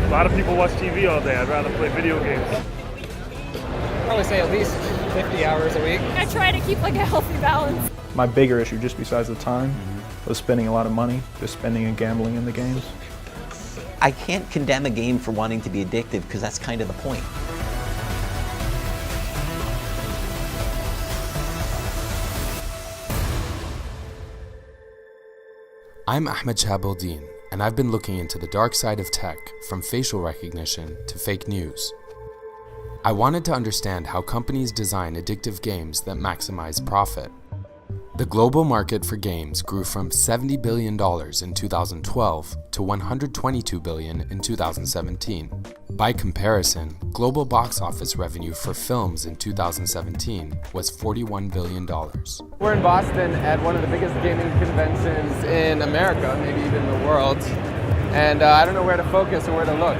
A lot of people watch TV all day. I'd rather play video games. Probably say at least 50 hours a week. I try to keep like a healthy balance. My bigger issue, just besides the time, was spending a lot of money, just spending and gambling in the games. I can't condemn a game for wanting to be addictive because that's kind of the point. I'm Ahmed Shahabuddin, and I've been looking into the dark side of tech, from facial recognition to fake news. I wanted to understand how companies design addictive games that maximize profit. The global market for games grew from $70 billion in 2012 to $122 billion in 2017. By comparison, global box office revenue for films in 2017 was $41 billion. We're in Boston at one of the biggest gaming conventions in America, maybe even the world. And I don't know where to focus or where to look.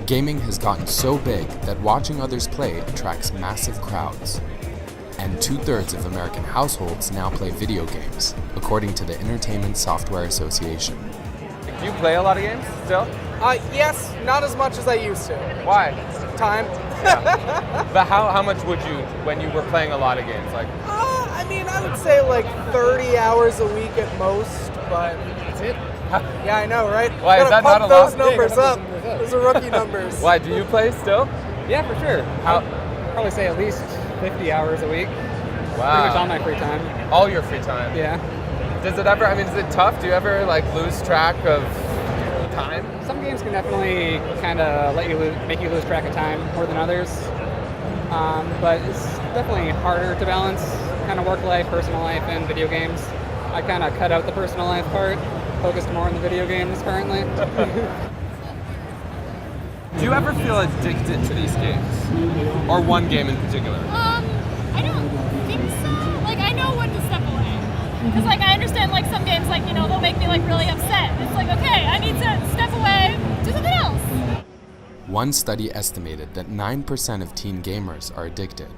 Gaming has gotten so big that watching others play attracts massive crowds. And 2/3 of American households now play video games, according to the Entertainment Software Association. Do you play a lot of games still? Yes, not as much as I used to. Why? Time. But how much would you, when you were playing a lot of games? Like, I mean, I would say like 30 hours a week at most, but that's it? yeah, I know, right? Why, is that not a lot? Those numbers up. Those are rookie numbers. Why, do you play still? Yeah, for sure. I'd probably say at least 50 hours a week. Wow. Pretty much all my free time. All your free time? Yeah. Does it ever, I mean, is it tough? Do you ever like lose track of time? Some games can definitely kind of make you lose track of time more than others. But it's definitely harder to balance kind of work life, personal life, and video games. I kind of cut out the personal life part, focused more on the video games currently. Do you ever feel addicted to these games? Or one game in particular? I don't think so. Like, I know when to step away. Because, like, I understand, like, some games, like, you know, they'll make me, like, really upset. It's like, okay, I need to step away, do something else. One study estimated that 9% of teen gamers are addicted.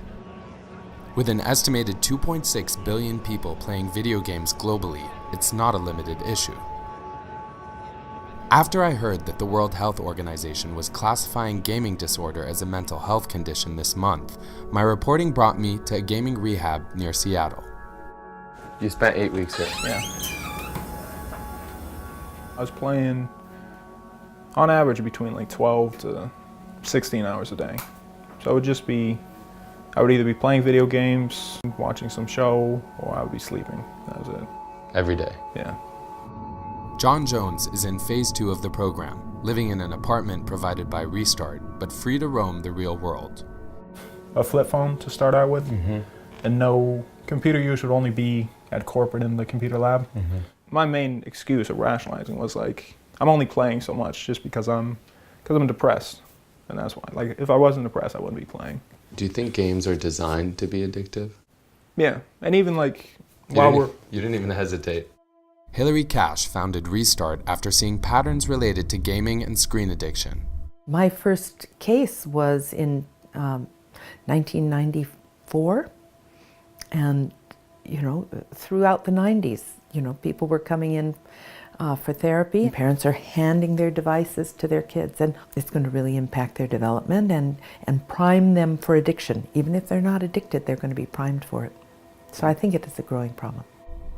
With an estimated 2.6 billion people playing video games globally, it's not a limited issue. After I heard that the World Health Organization was classifying gaming disorder as a mental health condition this month, my reporting brought me to a gaming rehab near Seattle. You spent 8 weeks here. Yeah. I was playing, on average, between like 12 to 16 hours a day. So it would just be, I would either be playing video games, watching some show, or I would be sleeping. That was it. Every day? Yeah. John Jones is in phase 2 of the program, living in an apartment provided by Restart, but free to roam the real world. A flip phone to start out with, and no computer use would only be at corporate in the computer lab. My main excuse of rationalizing was like, I'm only playing so much just because I'm depressed, and that's why. Like, if I wasn't depressed, I wouldn't be playing. Do you think games are designed to be addictive? Yeah, and even like, You didn't even hesitate. Hillary Cash founded Restart after seeing patterns related to gaming and screen addiction. My first case was in 1994, and throughout the 90s, people were coming in for therapy. Parents are handing their devices to their kids, and it's going to really impact their development and prime them for addiction. Even if they're not addicted, they're going to be primed for it. So I think it is a growing problem.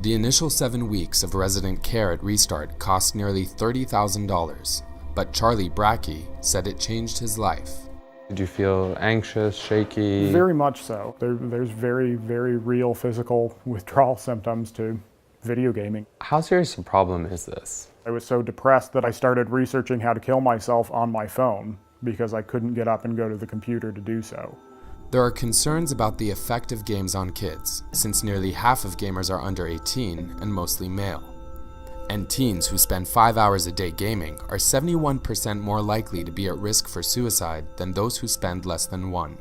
The initial 7 weeks of resident care at Restart cost nearly $30,000, but Charlie Brackey said it changed his life. Did you feel anxious, shaky? Very much so. There's very, very real physical withdrawal symptoms to video gaming. How serious a problem is this? I was so depressed that I started researching how to kill myself on my phone because I couldn't get up and go to the computer to do so. There are concerns about the effect of games on kids, since nearly half of gamers are under 18 and mostly male. And teens who spend 5 hours a day gaming are 71% more likely to be at risk for suicide than those who spend less than 1.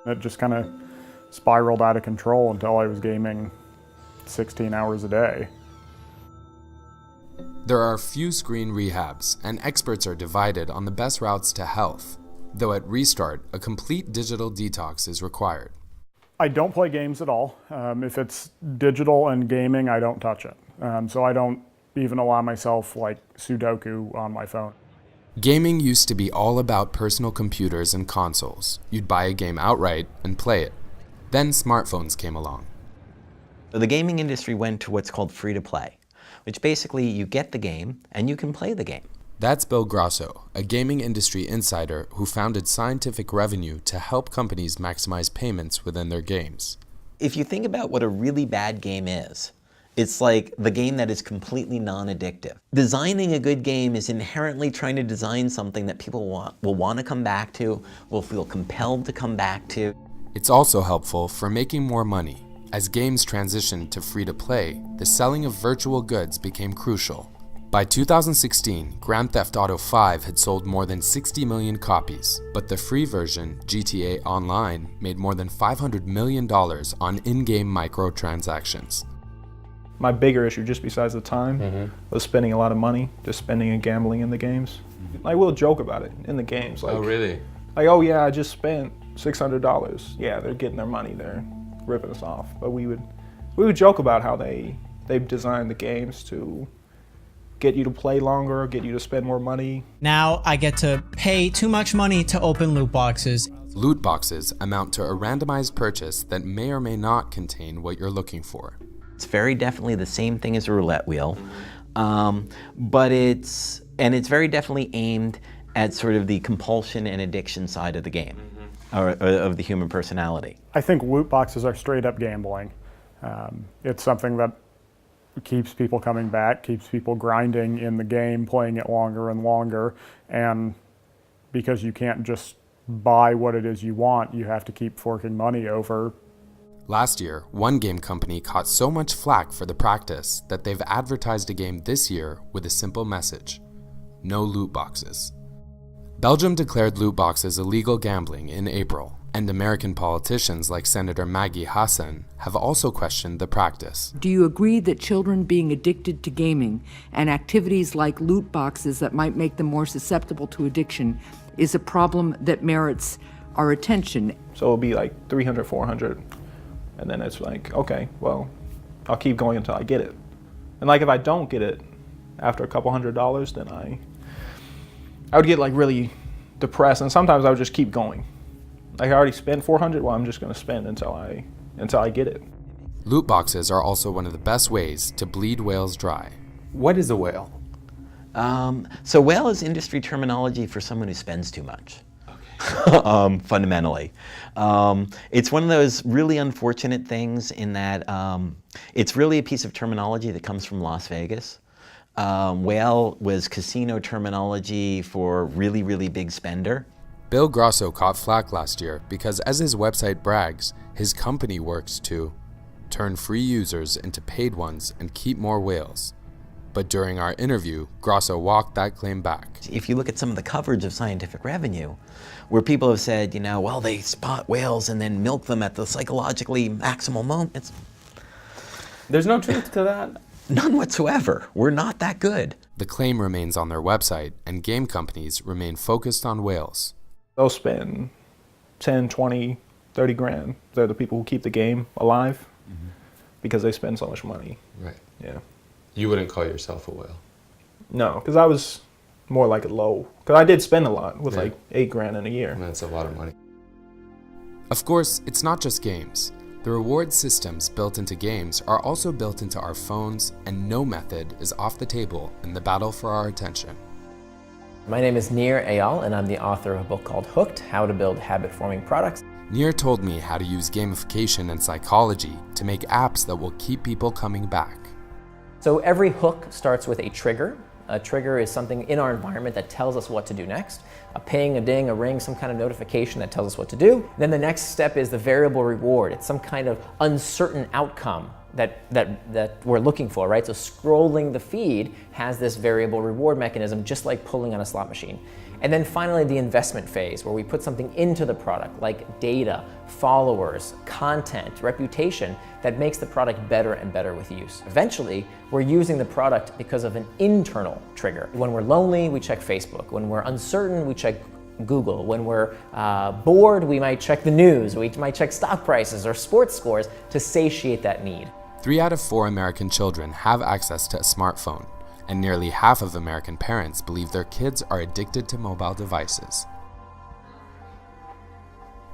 It just kind of spiraled out of control until I was gaming 16 hours a day. There are few screen rehabs, and experts are divided on the best routes to health. Though at Restart, a complete digital detox is required. I don't play games at all. If it's digital and gaming, I don't touch it. So I don't even allow myself like Sudoku on my phone. Gaming used to be all about personal computers and consoles. You'd buy a game outright and play it. Then smartphones came along. The gaming industry went to what's called free-to-play, which basically you get the game and you can play the game. That's Bill Grosso, a gaming industry insider who founded Scientific Revenue to help companies maximize payments within their games. If you think about what a really bad game is, it's like the game that is completely non-addictive. Designing a good game is inherently trying to design something that people will want to come back to, will feel compelled to come back to. It's also helpful for making more money. As games transitioned to free-to-play, the selling of virtual goods became crucial. By 2016, Grand Theft Auto V had sold more than 60 million copies, but the free version, GTA Online, made more than $500 million on in-game microtransactions. My bigger issue, just besides the time, was spending a lot of money, just spending and gambling in the games. Like, we'll joke about it in the games. Like, oh, really? Like, oh yeah, I just spent $600. Yeah, they're getting their money, they're ripping us off. But we would joke about how they've designed the games to get you to play longer, get you to spend more money. Now I get to pay too much money to open loot boxes. Loot boxes amount to a randomized purchase that may or may not contain what you're looking for. It's very definitely the same thing as a roulette wheel, but it's very definitely aimed at sort of the compulsion and addiction side of the game, or of the human personality. I think loot boxes are straight up gambling. It's something that keeps people coming back, keeps people grinding in the game, playing it longer and longer, and because you can't just buy what it is you want, you have to keep forking money over. Last year, one game company caught so much flack for the practice that they've advertised a game this year with a simple message: no loot boxes. Belgium declared loot boxes illegal gambling in April, and American politicians like Senator Maggie Hassan have also questioned the practice. Do you agree that children being addicted to gaming and activities like loot boxes that might make them more susceptible to addiction is a problem that merits our attention? So it'll be like 300, 400, and then it's like, okay, well, I'll keep going until I get it. And like if I don't get it after a couple $100s, then I would get like really depressed, and sometimes I would just keep going. Like I already spent 400, well, I'm just gonna spend until I get it. Loot boxes are also one of the best ways to bleed whales dry. What is a whale? So whale is industry terminology for someone who spends too much. Fundamentally. It's one of those really unfortunate things in that it's really a piece of terminology that comes from Las Vegas. Whale was casino terminology for really, really big spender. Bill Grosso caught flack last year because, as his website brags, his company works to turn free users into paid ones and keep more whales. But during our interview, Grosso walked that claim back. If you look at some of the coverage of Scientific Revenue, where people have said, you know, well, they spot whales and then milk them at the psychologically maximal moment. There's no truth to that? None whatsoever. We're not that good. The claim remains on their website, and game companies remain focused on whales. They'll spend 10, 20, 30 grand. They're the people who keep the game alive because they spend so much money. Right. Yeah. You wouldn't call yourself a whale? No, because I was more like a low. Because I did spend a lot with like 8 grand in a year. And that's a lot of money. Of course, it's not just games. The reward systems built into games are also built into our phones, and no method is off the table in the battle for our attention. My name is Nir Eyal, and I'm the author of a book called Hooked: How to Build Habit-Forming Products. Nir told me how to use gamification and psychology to make apps that will keep people coming back. So every hook starts with a trigger. A trigger is something in our environment that tells us what to do next. A ping, a ding, a ring, some kind of notification that tells us what to do. Then the next step is the variable reward. It's some kind of uncertain outcome that we're looking for, right? So scrolling the feed has this variable reward mechanism, just like pulling on a slot machine. And then finally, the investment phase, where we put something into the product, like data, followers, content, reputation, that makes the product better and better with use. Eventually, we're using the product because of an internal trigger. When we're lonely, we check Facebook. When we're uncertain, we check Google. When we're bored, we might check the news. We might check stock prices or sports scores to satiate that need. 3 out of 4 American children have access to a smartphone, and nearly half of American parents believe their kids are addicted to mobile devices.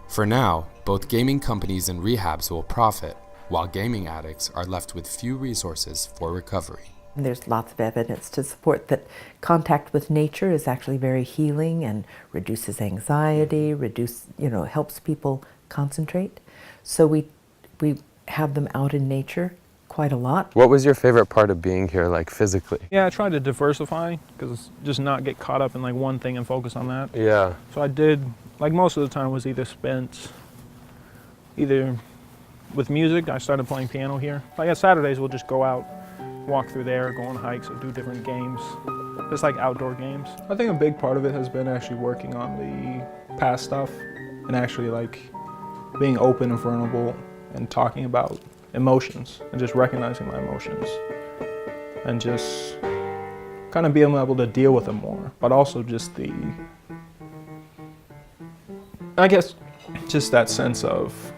For now, both gaming companies and rehabs will profit, while gaming addicts are left with few resources for recovery. There's lots of evidence to support that contact with nature is actually very healing and reduces anxiety, helps people concentrate. So we have them out in nature quite a lot. What was your favorite part of being here, like physically? Yeah, I tried to diversify, because just not get caught up in like one thing and focus on that. Yeah. So I did, like most of the time was either with music. I started playing piano here. Like on Saturdays we'll just go out, walk through there, go on hikes, or do different games. Just like outdoor games. I think a big part of it has been actually working on the past stuff and actually like being open and vulnerable and talking about emotions and just recognizing my emotions and just kind of being able to deal with them more, but also just I guess just that sense of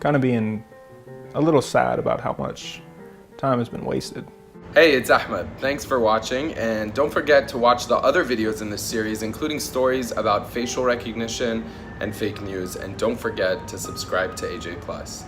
kind of being a little sad about how much time has been wasted. Hey, it's Ahmed. Thanks for watching, and don't forget to watch the other videos in this series, including stories about facial recognition and fake news, and don't forget to subscribe to AJ+.